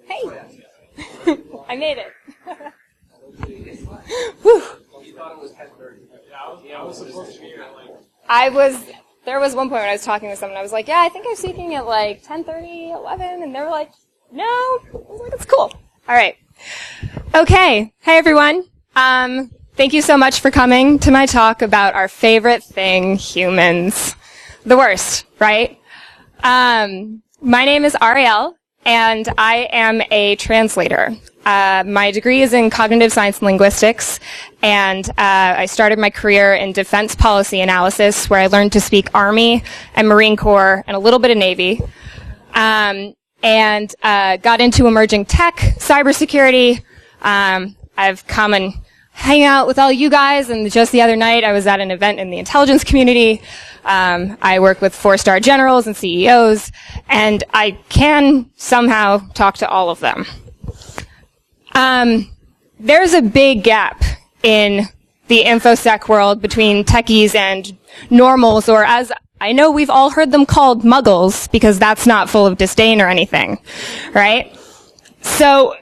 Hey, I made it. Whew. There was one point when I was talking with someone, I was like, yeah, I think I'm speaking at like 10:30, 11, and they were like, no. I was like, it's cool. All right. Okay. Hey, everyone. Thank you so much for coming to my talk about our favorite thing, humans. The worst, right? My name is Ariel, and I am a translator. My degree is in cognitive science and linguistics, and I started my career in defense policy analysis, where I learned to speak Army and Marine Corps and a little bit of Navy, and got into emerging tech, cybersecurity. I've come and hang out with all you guys, and just the other night I was at an event in the intelligence community. I work with 4-star generals and CEOs, and I can somehow talk to all of them. There's a big gap in the InfoSec world between techies and normals, or as I know we've all heard them called, muggles, because that's not full of disdain or anything, right? So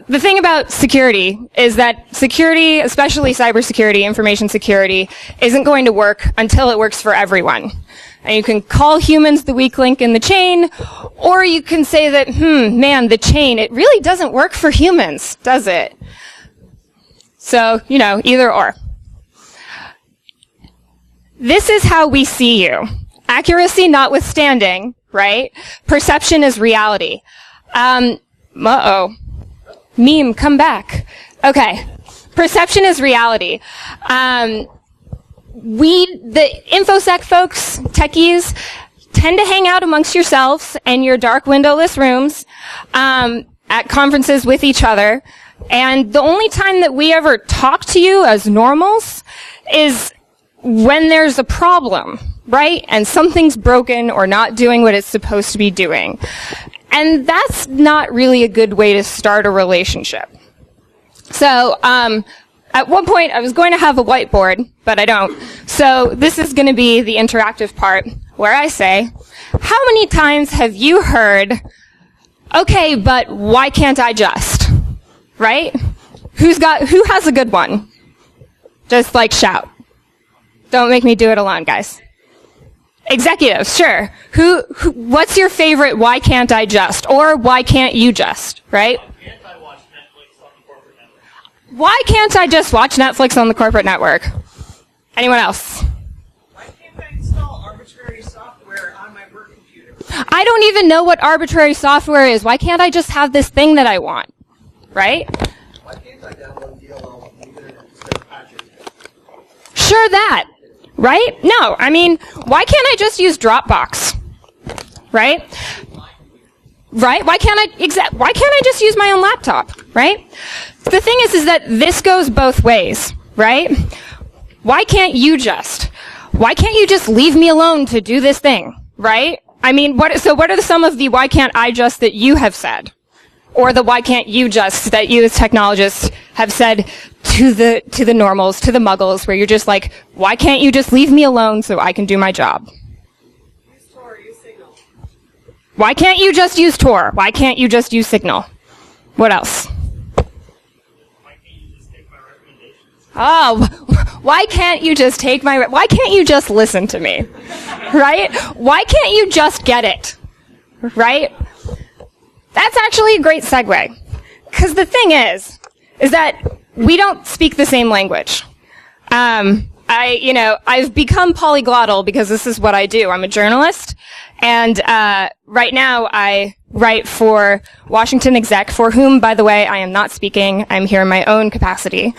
the thing about security is that security, especially cybersecurity, information security, isn't going to work until it works for everyone. And you can call humans the weak link in the chain, or you can say that, man, the chain, it really doesn't work for humans, does it? So, either or. This is how we see you. Accuracy notwithstanding, right? Perception is reality. Uh-oh. Meme, come back. Okay. Perception is reality. The InfoSec folks, techies, tend to hang out amongst yourselves in your dark windowless rooms, at conferences with each other. And the only time that we ever talk to you as normals is when there's a problem, right? And something's broken or not doing what it's supposed to be doing. And that's not really a good way to start a relationship. So, at one point, I was going to have a whiteboard, but I don't. So this is going to be the interactive part where I say, how many times have you heard, okay, but why can't I just? Right? Who has a good one? Just shout. Don't make me do it alone, guys. Executives, sure. What's your favorite why can't I just? Or why can't you just? Right? Why can't I just watch Netflix on the corporate network? Anyone else? Why can't I install arbitrary software on my work computer? I don't even know what arbitrary software is. Why can't I just have this thing that I want? Right? Why can't I download DLL on the internet instead of patching it? Sure that. Right? No, why can't I just use Dropbox? Right? Right? Why can't I just use my own laptop? Right? The thing is that this goes both ways, right? Why can't you just leave me alone to do this thing? Right? What are some of the why can't I just that you have said? Or the why can't you just that you as technologists have said to the normals, to the muggles, where you're just like, why can't you just leave me alone so I can do my job? Use Tor, use Signal. Why can't you just use Tor? Why can't you just use Signal? What else? Why can't you just take my recommendations? Oh, why can't you just listen to me? Right? Why can't you just get it? Right? That's actually a great segue. Because the thing is that we don't speak the same language. I've become polyglottal because this is what I do. I'm a journalist, and right now I write for Washington Exec, for whom, by the way, I am not speaking. I'm here in my own capacity.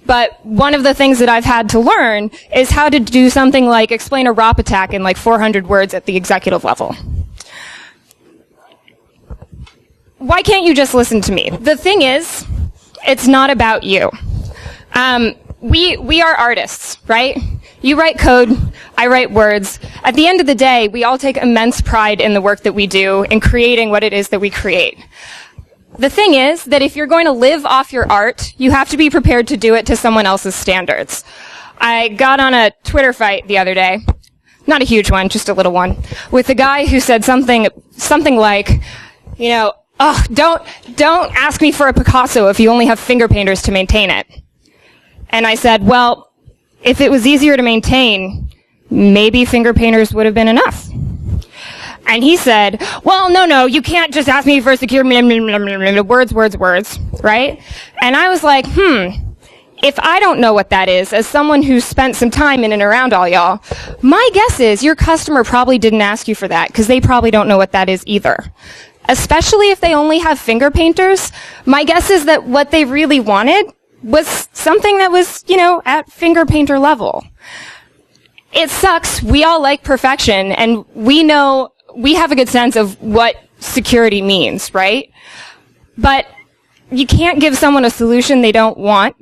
But one of the things that I've had to learn is how to do something like explain a ROP attack in 400 words at the executive level. Why can't you just listen to me? The thing is, it's not about you. We are artists, right? You write code, I write words. At the end of the day, we all take immense pride in the work that we do, in creating what it is that we create. The thing is that if you're going to live off your art, you have to be prepared to do it to someone else's standards. I got on a Twitter fight the other day. Not a huge one, just a little one. With a guy who said something like, you know, oh, don't ask me for a Picasso if you only have finger painters to maintain it. And I said, well, if it was easier to maintain, maybe finger painters would have been enough. And he said, well, no, you can't just ask me for security, words, right? And I was like, if I don't know what that is, as someone who's spent some time in and around all y'all, my guess is your customer probably didn't ask you for that, because they probably don't know what that is either. Especially if they only have finger painters, my guess is that what they really wanted was something that was, you know, at finger painter level. It sucks. We all like perfection, and we know, we have a good sense of what security means, right? But you can't give someone a solution they don't want,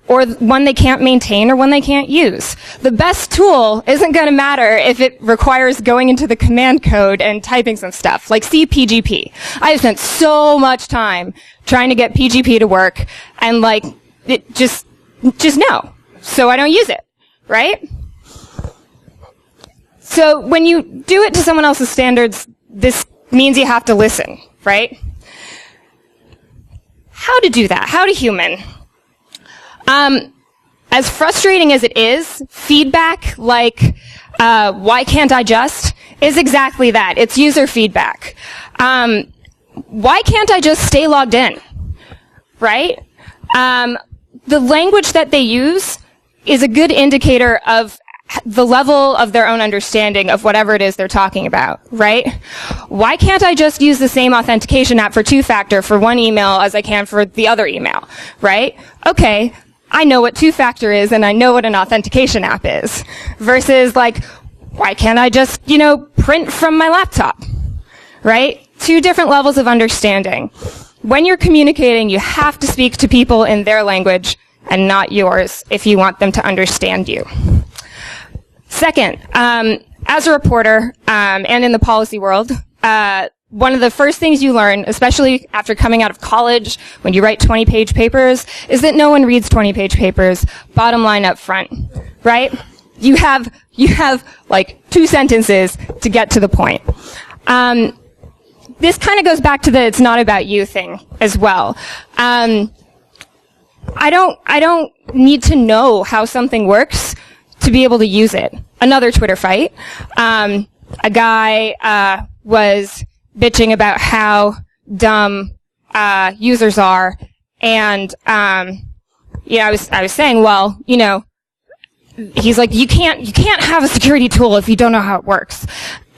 or one they can't maintain, or one they can't use. The best tool isn't going to matter if it requires going into the command code and typing some stuff, like CPGP. I have spent so much time trying to get PGP to work, and like, it just no. So I don't use it, right? So when you do it to someone else's standards, this means you have to listen, right? How to do that? How to human? As frustrating as it is, feedback like, why can't I just, is exactly that. It's user feedback. Why can't I just stay logged in? Right? The language that they use is a good indicator of the level of their own understanding of whatever it is they're talking about, right? Why can't I just use the same authentication app for two-factor for one email as I can for the other email, right? Okay, I know what two-factor is and I know what an authentication app is. Versus like, why can't I just, you know, print from my laptop, right? Two different levels of understanding. When you're communicating, you have to speak to people in their language and not yours if you want them to understand you. Second, as a reporter, and in the policy world, one of the first things you learn, especially after coming out of college, when you write 20-page papers, is that no one reads 20-page papers, bottom line up front, right? You have like 2 sentences to get to the point. This kind of goes back to the it's not about you thing as well. I don't need to know how something works to be able to use it. Another Twitter fight. A guy was bitching about how dumb users are, and I was saying, well, you know, he's like, you can't have a security tool if you don't know how it works.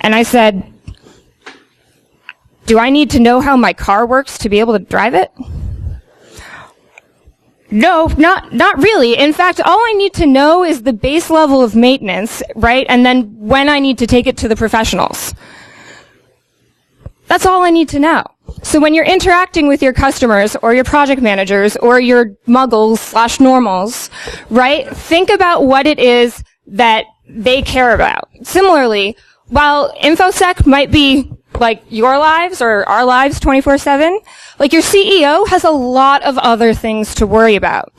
And I said, do I need to know how my car works to be able to drive it? No, not really. In fact, all I need to know is the base level of maintenance, right? And then when I need to take it to the professionals. That's all I need to know. So when you're interacting with your customers or your project managers or your muggles/normals, right? Think about what it is that they care about. Similarly, while InfoSec might be like your lives or our lives 24/7, like your CEO has a lot of other things to worry about.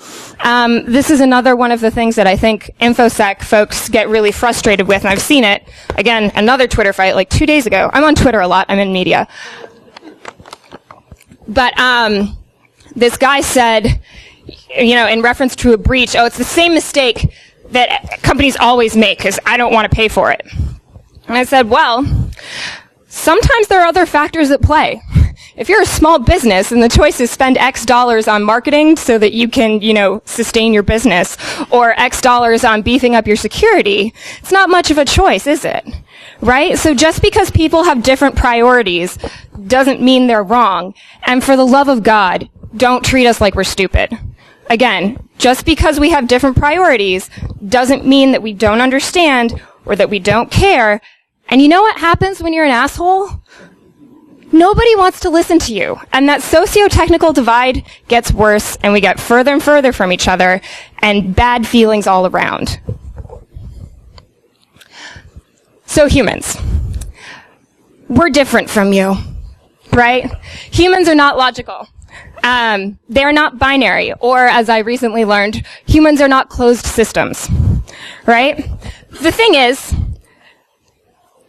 This is another one of the things that I think InfoSec folks get really frustrated with, and I've seen it. Again, another Twitter fight like 2 days ago. I'm on Twitter a lot. I'm in media. But this guy said, you know, in reference to a breach, oh, it's the same mistake that companies always make because I don't want to pay for it. And I said, well, sometimes there are other factors at play. If you're a small business and the choice is spend X dollars on marketing so that you can, you know, sustain your business, or X dollars on beefing up your security, it's not much of a choice, is it? Right? So just because people have different priorities doesn't mean they're wrong. And for the love of God, don't treat us like we're stupid. Again, just because we have different priorities doesn't mean that we don't understand or that we don't care. And you know what happens when you're an asshole? Nobody wants to listen to you. And that socio-technical divide gets worse, and we get further and further from each other, and bad feelings all around. So humans. We're different from you, right? Humans are not logical. They're not binary, or as I recently learned, humans are not closed systems. right? The thing is,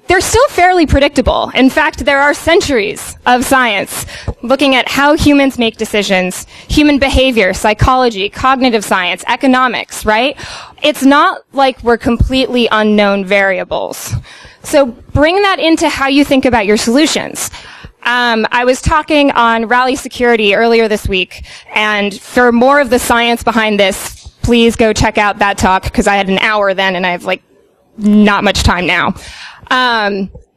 they're still fairly predictable. In fact, there are centuries of science looking at how humans make decisions, human behavior, psychology, cognitive science, economics, right? It's not like we're completely unknown variables. So bring that into how you think about your solutions. I was talking on Rally Security earlier this week, and for more of the science behind this, please go check out that talk, because I had an hour then and I have not much time now.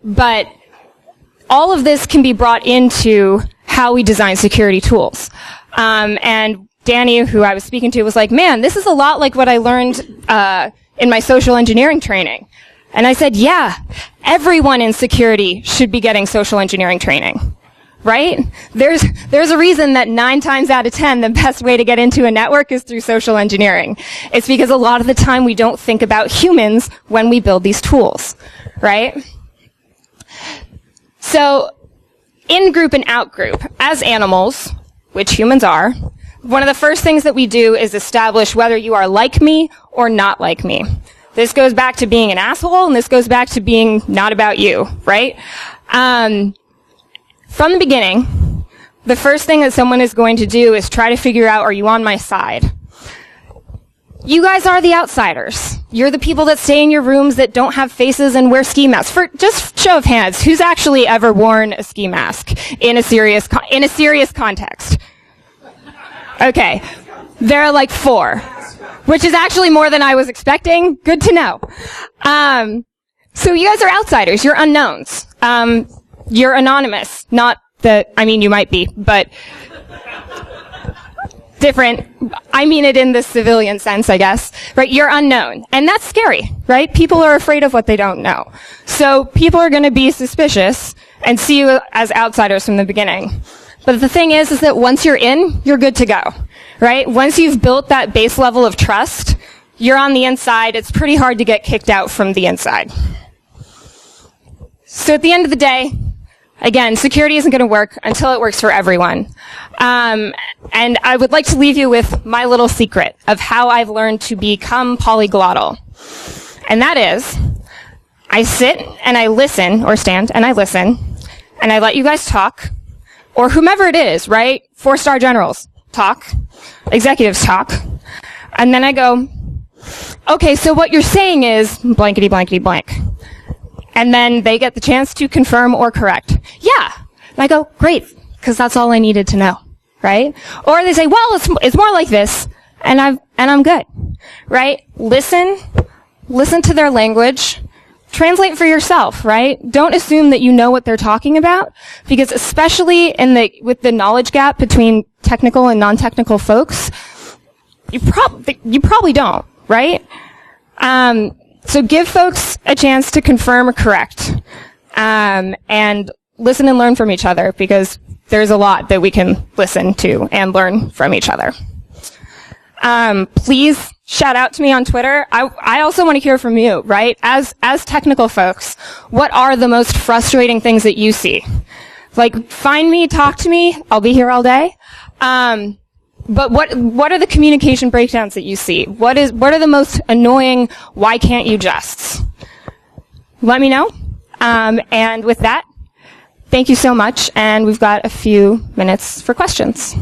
But all of this can be brought into how we design security tools. And Danny, who I was speaking to, was like, man, this is a lot like what I learned in my social engineering training. And I said, yeah, everyone in security should be getting social engineering training. Right? There's a reason that 9 times out of 10, the best way to get into a network is through social engineering. It's because a lot of the time we don't think about humans when we build these tools. Right? So, in-group and out-group, as animals, which humans are, one of the first things that we do is establish whether you are like me or not like me. This goes back to being an asshole, and this goes back to being not about you, right? From the beginning, the first thing that someone is going to do is try to figure out, are you on my side? You guys are the outsiders. You're the people that stay in your rooms that don't have faces and wear ski masks. For just show of hands, who's actually ever worn a ski mask in a serious context? Okay. There are 4, which is actually more than I was expecting. Good to know. So you guys are outsiders. You're unknowns. You're anonymous. Not that, you might be, but different. I mean it in the civilian sense, I guess. Right? You're unknown. And that's scary, right? People are afraid of what they don't know. So people are going to be suspicious and see you as outsiders from the beginning. But the thing is that once you're in, you're good to go, right? Once you've built that base level of trust, you're on the inside. It's pretty hard to get kicked out from the inside. So at the end of the day, again, security isn't going to work until it works for everyone. And I would like to leave you with my little secret of how I've learned to become polyglottal. And that is, I sit and I listen, or stand and I listen, and I let you guys talk, or whomever it is, right? 4-star generals talk, executives talk, and then I go, okay, so what you're saying is blankety blankety blank. And then they get the chance to confirm or correct. Yeah. And I go, great, because that's all I needed to know, right? Or they say, well, it's more like this, and I'm good, right? Listen to their language, translate for yourself, right? Don't assume that you know what they're talking about, because especially with the knowledge gap between technical and non-technical folks, you probably don't, right? So give folks a chance to confirm or correct, and listen and learn from each other, because there's a lot that we can listen to and learn from each other. Please shout out to me on Twitter. I also want to hear from you, right? As technical folks, what are the most frustrating things that you see? Find me, talk to me. I'll be here all day. But what are the communication breakdowns that you see? What are the most annoying why can't you justs? Let me know. And with that, thank you so much, and we've got a few minutes for questions.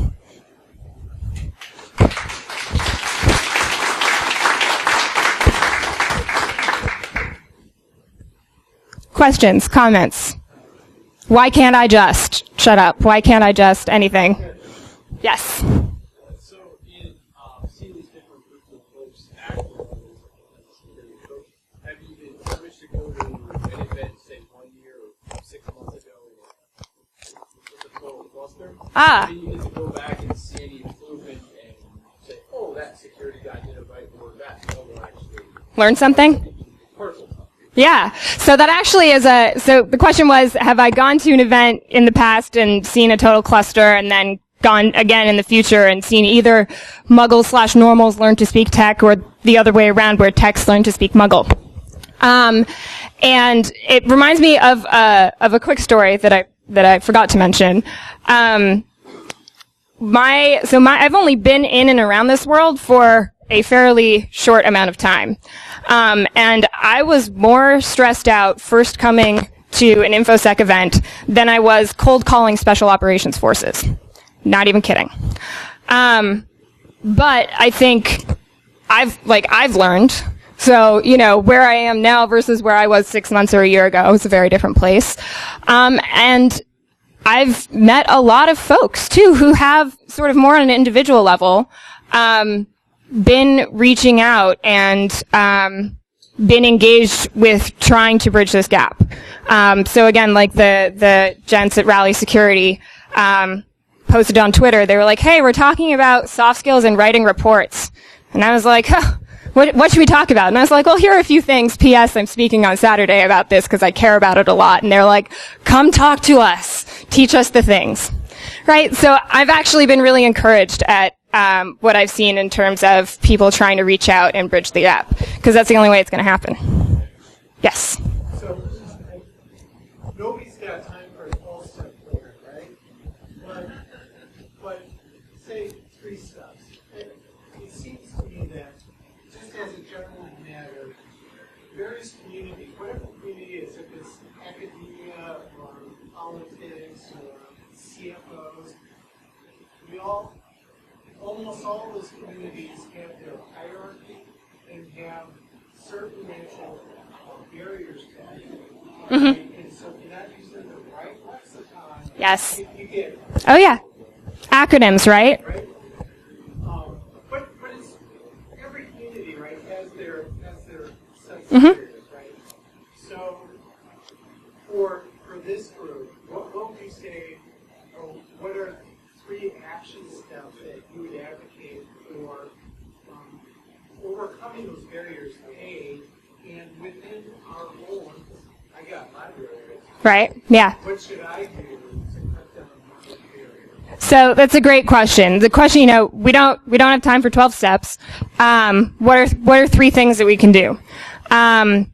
Questions, comments? Why can't I just? Shut up. Why can't I just anything? Yes. So, in seeing these different groups of folks act as security folks, have you been privileged to go to an event, say 1 year or 6 months ago, with a total cluster? And you get to go back and see any improvement and say, oh, that security guy did it right, or that will actually learn something? Yeah. So that actually is so the question was, have I gone to an event in the past and seen a total cluster and then gone again in the future and seen either muggles/normals learn to speak tech, or the other way around where techs learn to speak muggle? And it reminds me of a quick story that I forgot to mention. I've only been in and around this world for a fairly short amount of time. And I was more stressed out first coming to an InfoSec event than I was cold calling special operations forces. Not even kidding. But I think I've learned. So, where I am now versus where I was 6 months or a year ago is a very different place. And I've met a lot of folks too who have sort of more on an individual level, been reaching out and, been engaged with trying to bridge this gap. So again, like the gents at Rally Security, posted on Twitter, they were like, hey, we're talking about soft skills and writing reports. And I was like, huh, what should we talk about? And I was like, well, here are a few things. P.S. I'm speaking on Saturday about this because I care about it a lot. And they're like, come talk to us. Teach us the things. Right? So I've actually been really encouraged at what I've seen in terms of people trying to reach out and bridge the gap, because that's the only way it's going to happen. Yes? So, nobody's got time for a 12-step program, right? But say 3 steps. It seems to me that, just as a general matter, various communities, whatever community it is, if it's academia or politics or CFOs, almost all those communities have their hierarchy and have certain natural barriers to it. Mm-hmm. And so if you're not using the right lexicon, yes. you get... Oh, yeah. Acronyms, right? Right? But it's every community, right, has their set of barriers, right? So for this group, what would you say, or what are 3 action steps that you would advocate for overcoming those barriers, and within our own, I got my barriers. Right, yeah. What should I do to cut down on those barriers? So that's a great question. The question, we don't have time for 12 steps. What are 3 things that we can do? One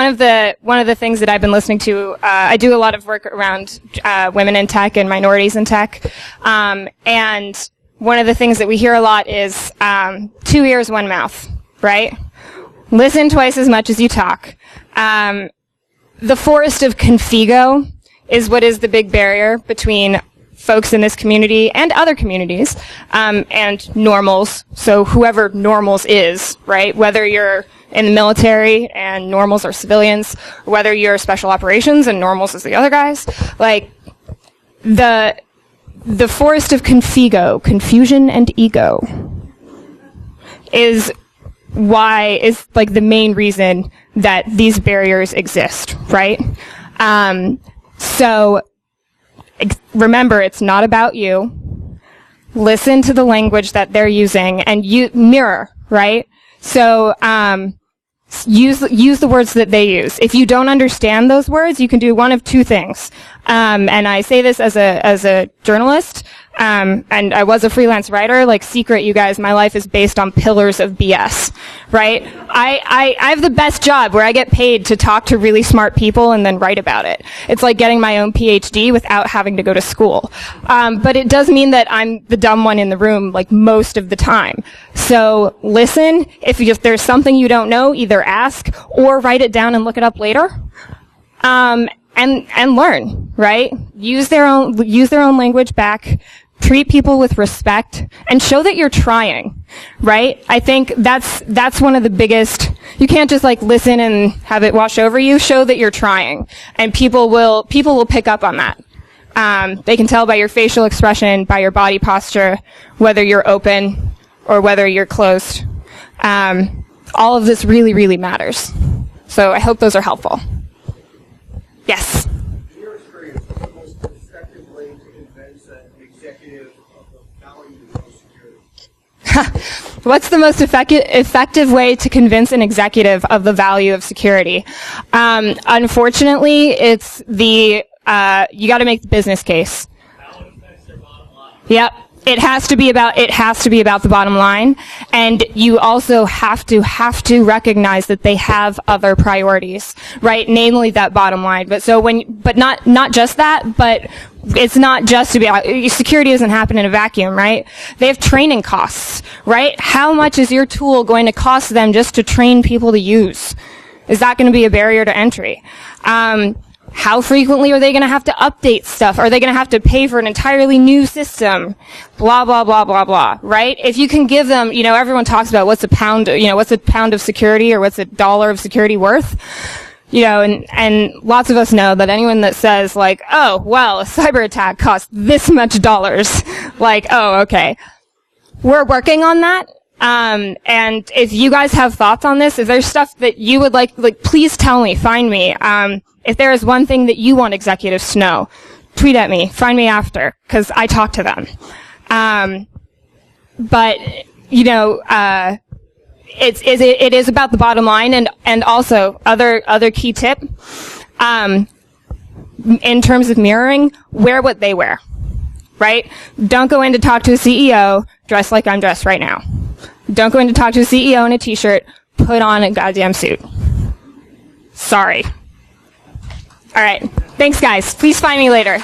of the things that I've been listening to, I do a lot of work around women in tech and minorities in tech, and one of the things that we hear a lot is 2 ears, 1 mouth, right? Listen twice as much as you talk. The forest of Configo is what is the big barrier between folks in this community and other communities, and normals. So whoever normals is, right? Whether you're in the military and normals are civilians, or whether you're special operations and normals is the other guys, like the forest of Configo, confusion and ego, is like the main reason that these barriers exist, right? So remember, it's not about you. Listen to the language that they're using and you mirror, right? So use the words that they use. If you don't understand those words, you can do one of 2 things. And I say this as a journalist, and I was a freelance writer. Like, secret, you guys, my life is based on pillars of BS, right? I have the best job where I get paid to talk to really smart people and then write about it. It's like getting my own PhD without having to go to school. But it does mean that I'm the dumb one in the room, like, most of the time. So listen. If there's something you don't know, either ask or write it down and look it up later. And learn, right? Use their own language back. Treat people with respect and show that you're trying, right? I think that's one of the biggest. You can't just like listen and have it wash over you. Show that you're trying, and people will pick up on that. They can tell by your facial expression, by your body posture, whether you're open or whether you're closed. All of this really, really matters. So I hope those are helpful. Yes? In your experience, what's the most effective way to convince an executive of the value of security? What's the most effective way to convince an executive of the value of security? Unfortunately, it's you got to make the business case. Yep. It has to be about the bottom line, and you also have to recognize that they have other priorities, right? Namely that bottom line. But not just that, but it's not just about security doesn't happen in a vacuum, right? They have training costs, right? How much is your tool going to cost them just to train people to use? Is that going to be a barrier to entry? How frequently are they going to have to update stuff? Are they going to have to pay for an entirely new system? Blah, blah, blah, blah, blah, right? If you can give them, everyone talks about what's a pound of security or what's a dollar of security worth? And lots of us know that anyone that says like, oh, well, a cyber attack costs this much dollars, like, oh, okay. We're working on that. And if you guys have thoughts on this, if there's stuff that you would like, please tell me, find me. If there is one thing that you want executives to know, tweet at me, find me after, because I talk to them. But it is about the bottom line, and also other key tip, in terms of mirroring, wear what they wear, right? Don't go in to talk to a CEO dressed like I'm dressed right now. Don't go in to talk to a CEO in a t-shirt, put on a goddamn suit. Sorry. All right. Thanks, guys. Please find me later.